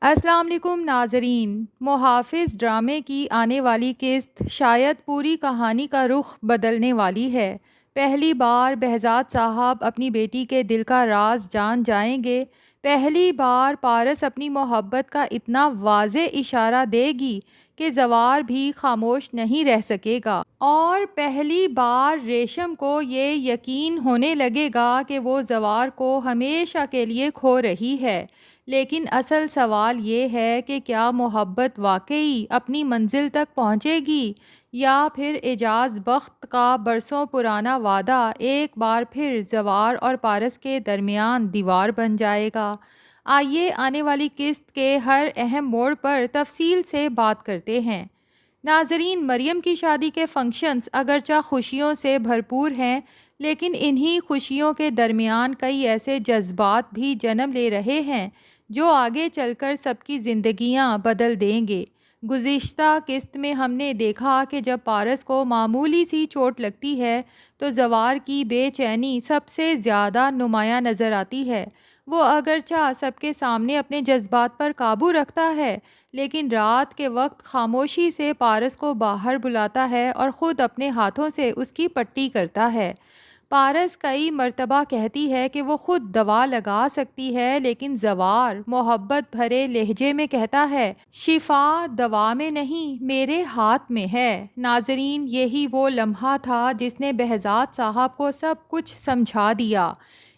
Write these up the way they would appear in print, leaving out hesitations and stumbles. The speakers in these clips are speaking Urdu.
السلام علیکم ناظرین، محافظ ڈرامے کی آنے والی قسط شاید پوری کہانی کا رخ بدلنے والی ہے۔ پہلی بار بہزاد صاحب اپنی بیٹی کے دل کا راز جان جائیں گے۔ پہلی بار پارس اپنی محبت کا اتنا واضح اشارہ دے گی کہ زوار بھی خاموش نہیں رہ سکے گا، اور پہلی بار ریشم کو یہ یقین ہونے لگے گا کہ وہ زوار کو ہمیشہ کے لیے کھو رہی ہے۔ لیکن اصل سوال یہ ہے کہ کیا محبت واقعی اپنی منزل تک پہنچے گی، یا پھر اعجاز بخت کا برسوں پرانا وعدہ ایک بار پھر زوار اور پارس کے درمیان دیوار بن جائے گا؟ آئیے آنے والی قسط کے ہر اہم موڑ پر تفصیل سے بات کرتے ہیں۔ ناظرین، مریم کی شادی کے فنکشنز اگرچہ خوشیوں سے بھرپور ہیں، لیکن انہی خوشیوں کے درمیان کئی ایسے جذبات بھی جنم لے رہے ہیں جو آگے چل کر سب کی زندگیاں بدل دیں گے۔ گزشتہ قسط میں ہم نے دیکھا کہ جب پارس کو معمولی سی چوٹ لگتی ہے تو زوار کی بے چینی سب سے زیادہ نمایاں نظر آتی ہے۔ وہ اگرچہ سب کے سامنے اپنے جذبات پر قابو رکھتا ہے، لیکن رات کے وقت خاموشی سے پارس کو باہر بلاتا ہے اور خود اپنے ہاتھوں سے اس کی پٹی کرتا ہے۔ پارس کئی مرتبہ کہتی ہے کہ وہ خود دوا لگا سکتی ہے، لیکن زوار محبت بھرے لہجے میں کہتا ہے، شفا دوا میں نہیں، میرے ہاتھ میں ہے۔ ناظرین، یہی وہ لمحہ تھا جس نے بہزاد صاحب کو سب کچھ سمجھا دیا۔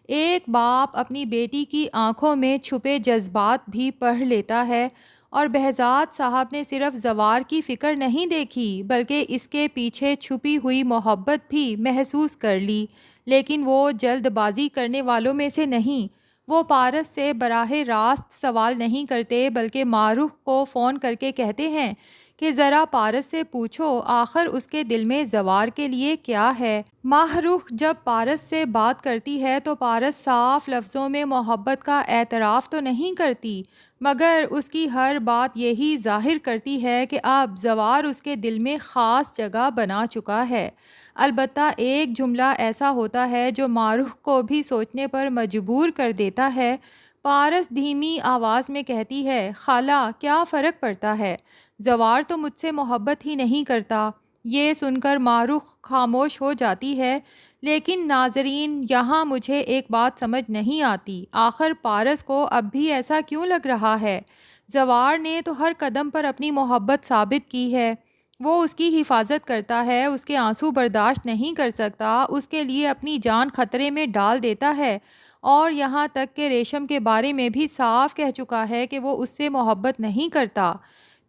ایک باپ اپنی بیٹی کی آنکھوں میں چھپے جذبات بھی پڑھ لیتا ہے، اور بہزاد صاحب نے صرف زوار کی فکر نہیں دیکھی بلکہ اس کے پیچھے چھپی ہوئی محبت بھی محسوس کر لی۔ لیکن وہ جلد بازی کرنے والوں میں سے نہیں۔ وہ پارس سے براہ راست سوال نہیں کرتے بلکہ ماروخ کو فون کر کے کہتے ہیں کہ ذرا پارس سے پوچھو آخر اس کے دل میں زوار کے لیے کیا ہے۔ ماروخ جب پارس سے بات کرتی ہے تو پارس صاف لفظوں میں محبت کا اعتراف تو نہیں کرتی، مگر اس کی ہر بات یہی ظاہر کرتی ہے کہ اب زوار اس کے دل میں خاص جگہ بنا چکا ہے۔ البتہ ایک جملہ ایسا ہوتا ہے جو ماروخ کو بھی سوچنے پر مجبور کر دیتا ہے۔ پارس دھیمی آواز میں کہتی ہے، خالہ کیا فرق پڑتا ہے، زوار تو مجھ سے محبت ہی نہیں کرتا۔ یہ سن کر ماروخ خاموش ہو جاتی ہے۔ لیکن ناظرین، یہاں مجھے ایک بات سمجھ نہیں آتی، آخر پارس کو اب بھی ایسا کیوں لگ رہا ہے؟ زوار نے تو ہر قدم پر اپنی محبت ثابت کی ہے۔ وہ اس کی حفاظت کرتا ہے، اس کے آنسو برداشت نہیں کر سکتا، اس کے لیے اپنی جان خطرے میں ڈال دیتا ہے، اور یہاں تک کہ ریشم کے بارے میں بھی صاف کہہ چکا ہے کہ وہ اس سے محبت نہیں کرتا۔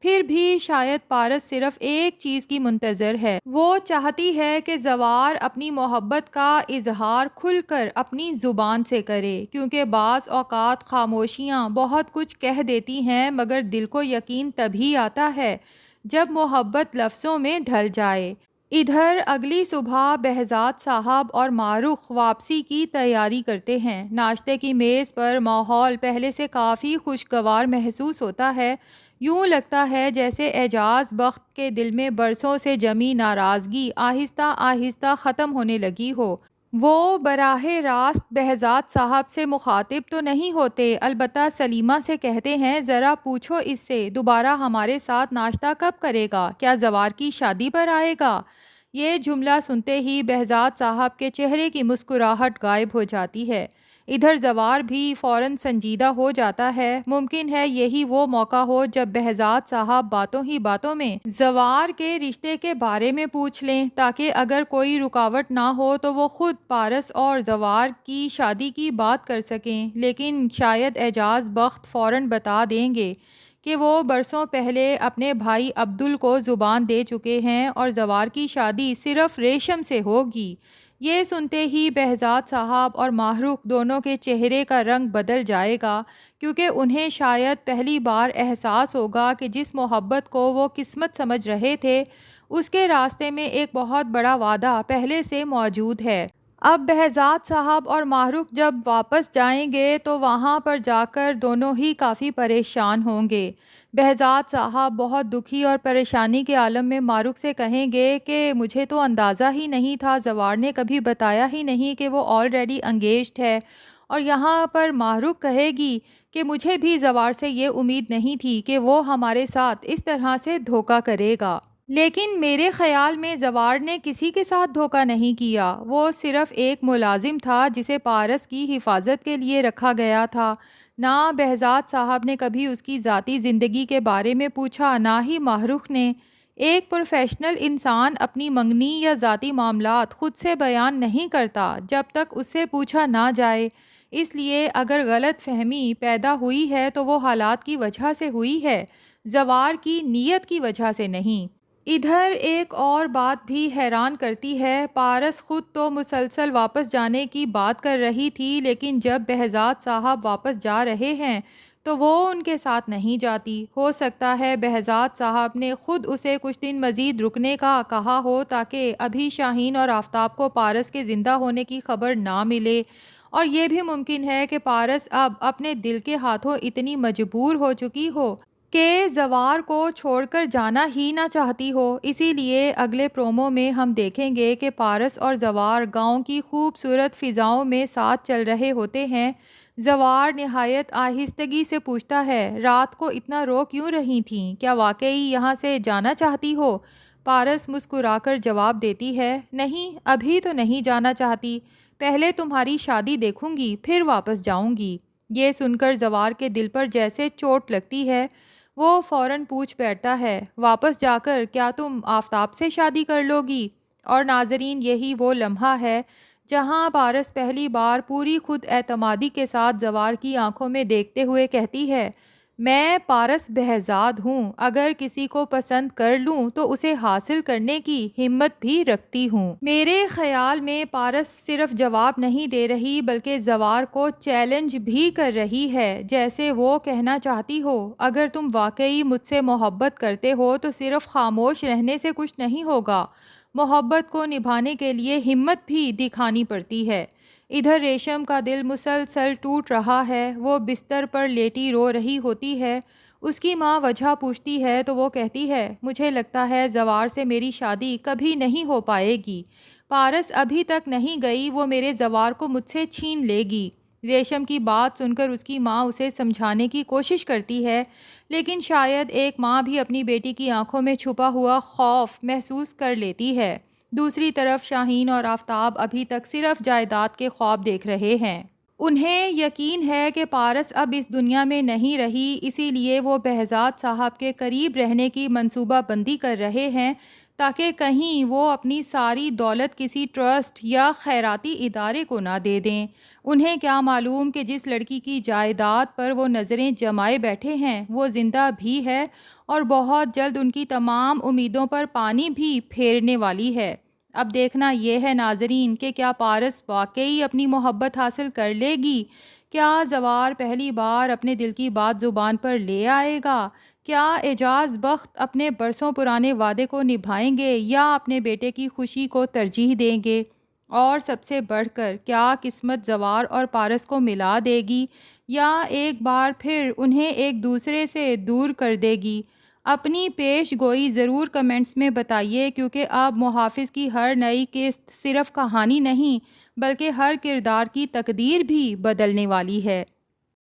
پھر بھی شاید پارس صرف ایک چیز کی منتظر ہے۔ وہ چاہتی ہے کہ زوار اپنی محبت کا اظہار کھل کر اپنی زبان سے کرے، کیونکہ بعض اوقات خاموشیاں بہت کچھ کہہ دیتی ہیں، مگر دل کو یقین تبھی آتا ہے جب محبت لفظوں میں ڈھل جائے۔ ادھر اگلی صبح بہزاد صاحب اور ماروخ واپسی کی تیاری کرتے ہیں۔ ناشتے کی میز پر ماحول پہلے سے کافی خوشگوار محسوس ہوتا ہے۔ یوں لگتا ہے جیسے اعجاز بخت کے دل میں برسوں سے جمی ناراضگی آہستہ آہستہ ختم ہونے لگی ہو۔ وہ براہ راست بہزاد صاحب سے مخاطب تو نہیں ہوتے، البتہ سلیمہ سے کہتے ہیں، ذرا پوچھو اس سے دوبارہ ہمارے ساتھ ناشتہ کب کرے گا، کیا زوار کی شادی پر آئے گا؟ یہ جملہ سنتے ہی بہزاد صاحب کے چہرے کی مسکراہٹ غائب ہو جاتی ہے۔ ادھر زوار بھی فوراً سنجیدہ ہو جاتا ہے۔ ممکن ہے یہی وہ موقع ہو جب بہزاد صاحب باتوں ہی باتوں میں زوار کے رشتے کے بارے میں پوچھ لیں، تاکہ اگر کوئی رکاوٹ نہ ہو تو وہ خود پارس اور زوار کی شادی کی بات کر سکیں۔ لیکن شاید اعجاز بخت فوراً بتا دیں گے کہ وہ برسوں پہلے اپنے بھائی عبدل کو زبان دے چکے ہیں اور زوار کی شادی صرف ریشم سے ہوگی۔ یہ سنتے ہی بہزاد صاحب اور ماروخ دونوں کے چہرے کا رنگ بدل جائے گا، کیونکہ انہیں شاید پہلی بار احساس ہوگا کہ جس محبت کو وہ قسمت سمجھ رہے تھے، اس کے راستے میں ایک بہت بڑا وعدہ پہلے سے موجود ہے۔ اب بہزاد صاحب اور ماروخ جب واپس جائیں گے تو وہاں پر جا کر دونوں ہی کافی پریشان ہوں گے۔ بہزاد صاحب بہت دکھی اور پریشانی کے عالم میں ماروخ سے کہیں گے کہ مجھے تو اندازہ ہی نہیں تھا، زوار نے کبھی بتایا ہی نہیں کہ وہ آلریڈی انگیجڈ ہے۔ اور یہاں پر ماروخ کہے گی کہ مجھے بھی زوار سے یہ امید نہیں تھی کہ وہ ہمارے ساتھ اس طرح سے دھوکہ کرے گا۔ لیکن میرے خیال میں زوار نے کسی کے ساتھ دھوکہ نہیں کیا، وہ صرف ایک ملازم تھا جسے پارس کی حفاظت کے لیے رکھا گیا تھا۔ نہ بہزاد صاحب نے کبھی اس کی ذاتی زندگی کے بارے میں پوچھا، نہ ہی ماہ رخ نے۔ ایک پروفیشنل انسان اپنی منگنی یا ذاتی معاملات خود سے بیان نہیں کرتا جب تک اس سے پوچھا نہ جائے، اس لیے اگر غلط فہمی پیدا ہوئی ہے تو وہ حالات کی وجہ سے ہوئی ہے، زوار کی نیت کی وجہ سے نہیں۔ ادھر ایک اور بات بھی حیران کرتی ہے، پارس خود تو مسلسل واپس جانے کی بات کر رہی تھی، لیکن جب بہزاد صاحب واپس جا رہے ہیں تو وہ ان کے ساتھ نہیں جاتی۔ ہو سکتا ہے بہزاد صاحب نے خود اسے کچھ دن مزید رکنے کا کہا ہو تاکہ ابھی شاہین اور آفتاب کو پارس کے زندہ ہونے کی خبر نہ ملے، اور یہ بھی ممکن ہے کہ پارس اب اپنے دل کے ہاتھوں اتنی مجبور ہو چکی ہو کہ زوار کو چھوڑ کر جانا ہی نہ چاہتی ہو۔ اسی لیے اگلے پرومو میں ہم دیکھیں گے کہ پارس اور زوار گاؤں کی خوبصورت فضاؤں میں ساتھ چل رہے ہوتے ہیں۔ زوار نہایت آہستگی سے پوچھتا ہے، رات کو اتنا رو کیوں رہی تھیں؟ کیا واقعی یہاں سے جانا چاہتی ہو؟ پارس مسکرا کر جواب دیتی ہے، نہیں، ابھی تو نہیں جانا چاہتی، پہلے تمہاری شادی دیکھوں گی پھر واپس جاؤں گی۔ یہ سن کر زوار کے دل پر جیسے چوٹ لگتی ہے، وہ فوراً پوچھ بیٹھتا ہے، واپس جا کر کیا تم آفتاب سے شادی کر لو گی؟ اور ناظرین، یہی وہ لمحہ ہے جہاں پارس پہلی بار پوری خود اعتمادی کے ساتھ زوار کی آنکھوں میں دیکھتے ہوئے کہتی ہے، میں پارس بہزاد ہوں، اگر کسی کو پسند کر لوں تو اسے حاصل کرنے کی ہمت بھی رکھتی ہوں۔ میرے خیال میں پارس صرف جواب نہیں دے رہی بلکہ زوار کو چیلنج بھی کر رہی ہے، جیسے وہ کہنا چاہتی ہو، اگر تم واقعی مجھ سے محبت کرتے ہو تو صرف خاموش رہنے سے کچھ نہیں ہوگا، محبت کو نبھانے کے لیے ہمت بھی دکھانی پڑتی ہے۔ ادھر ریشم کا دل مسلسل ٹوٹ رہا ہے، وہ بستر پر لیٹی رو رہی ہوتی ہے۔ اس کی ماں وجہ پوچھتی ہے تو وہ کہتی ہے، مجھے لگتا ہے زوار سے میری شادی کبھی نہیں ہو پائے گی، پارس ابھی تک نہیں گئی، وہ میرے زوار کو مجھ سے چھین لے گی۔ ریشم کی بات سن کر اس کی ماں اسے سمجھانے کی کوشش کرتی ہے، لیکن شاید ایک ماں بھی اپنی بیٹی کی آنکھوں میں چھپا ہوا خوف محسوس کر لیتی ہے۔ دوسری طرف شاہین اور آفتاب ابھی تک صرف جائیداد کے خواب دیکھ رہے ہیں۔ انہیں یقین ہے کہ پارس اب اس دنیا میں نہیں رہی، اسی لیے وہ بہزاد صاحب کے قریب رہنے کی منصوبہ بندی کر رہے ہیں تاکہ کہیں وہ اپنی ساری دولت کسی ٹرسٹ یا خیراتی ادارے کو نہ دے دیں۔ انہیں کیا معلوم کہ جس لڑکی کی جائیداد پر وہ نظریں جمائے بیٹھے ہیں وہ زندہ بھی ہے اور بہت جلد ان کی تمام امیدوں پر پانی بھی پھیرنے والی ہے۔ اب دیکھنا یہ ہے ناظرین کہ کیا پارس واقعی اپنی محبت حاصل کر لے گی؟ کیا زوار پہلی بار اپنے دل کی بات زبان پر لے آئے گا؟ کیا اعجاز بخت اپنے برسوں پرانے وعدے کو نبھائیں گے یا اپنے بیٹے کی خوشی کو ترجیح دیں گے؟ اور سب سے بڑھ کر کیا قسمت زوار اور پارس کو ملا دے گی یا ایک بار پھر انہیں ایک دوسرے سے دور کر دے گی؟ اپنی پیش گوئی ضرور کمنٹس میں بتائیے، کیونکہ اب محافظ کی ہر نئی قسط صرف کہانی نہیں بلکہ ہر کردار کی تقدیر بھی بدلنے والی ہے۔